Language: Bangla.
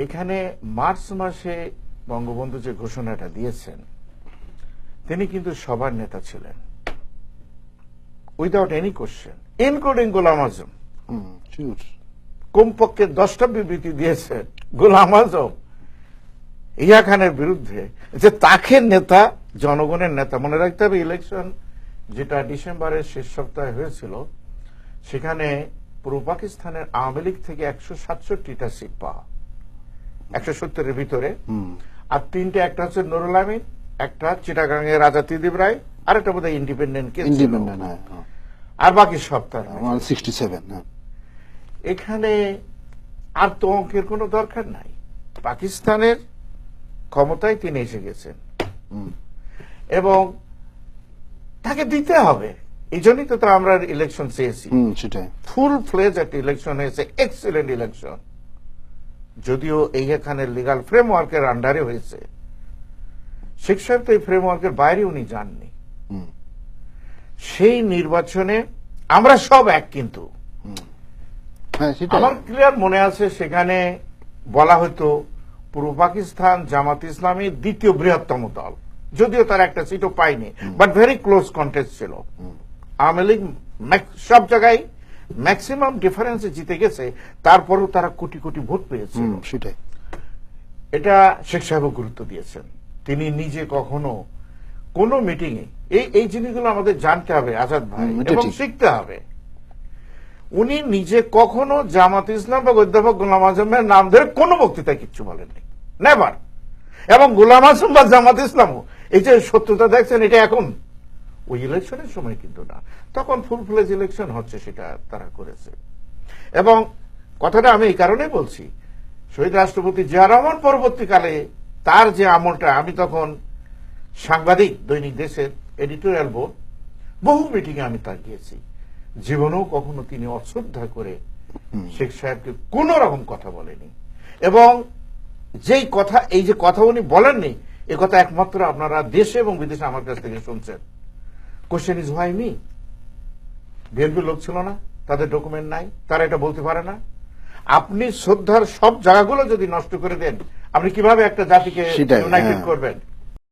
এখানে মার্চ মাসে বঙ্গবন্ধু যে ঘোষণাটা দিয়েছেন, তিনি কিন্তু সবার নেতা ছিলেন, without any question, including Golam Azam. কমপক্ষে 10টা বিবৃতি দিয়েছেন গোলাম আজম ইয়া খানের বিরুদ্ধে, যে তাকে নেতা, জনগণের নেতা। মনে রাখতে হবে, ইলেকশন যেটা ডিসেম্বরের শেষ সপ্তাহে হয়েছিল, সেখানে পূর্ব পাকিস্তানের আওয়ামী লীগ থেকে 167টা সিট পাওয়া, 170-এর ভিতরে। আর 3টে, একটা হচ্ছে নুরুল আমিন, একটা চিটাগাং এর রাজা ত্রিদিব রায়, আর একটা বোধহয় ইন্ডিপেন্ডেন্ট, আর বাকি সপ্তাহ 67। এখানে আর তো অঙ্কের কোনো দরকার নাই। পাকিস্তানের ক্ষমতায় তিনি এসে গেছেন এবং তাকে দিতে হবে। এই জন্যই তো আমরা ইলেকশন চেয়েছি। ফুল ফ্লেজ একটা ইলেকশন হয়েছে, এক্সিলেন্ট ইলেকশন। যদিও এই এখানে লিগাল ফ্রেমওয়ার্কের আন্ডারে হয়েছে, শেখ সাহেব তো এই ফ্রেমওয়ার্কের বাইরে উনি যাননি। সেই নির্বাচনে আমরা সব এক, কিন্তু আমার ক্লিয়ার মনে আছে সেখানে বলা হতো পূর্ব পাকিস্তান জামাত ইসলামী দ্বিতীয় বৃহত্তম দল, যদিও তার একটা সিটও পায়নি, বাট ভেরি ক্লোজ কন্টেস্ট ছিল। আওয়ামী লীগ সব জায়গায় ম্যাক্সিমাম ডিফারেন্সে জিতে গেছে, তারপরেও তারা কোটি কোটি ভোট পেয়েছে। সেটাই, এটা শেখ সাহেবও গুরুত্ব দিয়েছেন। তিনি নিজে কখনো কোন মিটিং এ এই জিনিসগুলো আমাদের জানতে হবে আজাদ ভাই, এবং শিখতে হবে। উনি নিজে কখনো জামাত ইসলাম বা অধ্যাপক গোলাম আজমের নাম ধরে কোনো বক্তৃতায় কিচ্ছু বলেননি, নেভার। এবং গোলাম আজম বা জামাত ইসলামও এই যে সত্যতা দেখছেন, এটা এখন ওই ইলেকশনের সময় কিন্তু না, তখন ফুল ফ্লেজ ইলেকশন হচ্ছে, সেটা তারা করেছে। এবং কথাটা আমি এই কারণে বলছি, শহীদ রাষ্ট্রপতি জিয়া রহমান পরবর্তীকালে তার যে আমলটা, আমি তখন সাংবাদিক, দৈনিক দেশের এডিটোরিয়াল বোর্ড, বহু মিটিংয়ে আমি তার গিয়েছি। জীবনেও কখনো তিনি অশ্রদ্ধা করে শেখ সাহেবকে কোন রকম কথা বলেনি। এবং যেই কথা, এই যে কথা উনি বলেননি, এ কথা একমাত্র আপনারা দেশে এবং বিদেশে আমার কাছ থেকে শুনছেন। Question is why me? বিএনপির লোক ছিল না, তাদের ডকুমেন্ট নাই, তারা এটা বলতে পারে না। আপনি শ্রদ্ধার সব জায়গাগুলো যদি নষ্ট করে দেন, আপনি কিভাবে একটা জাতিকে ইউনাইটেড করবেন?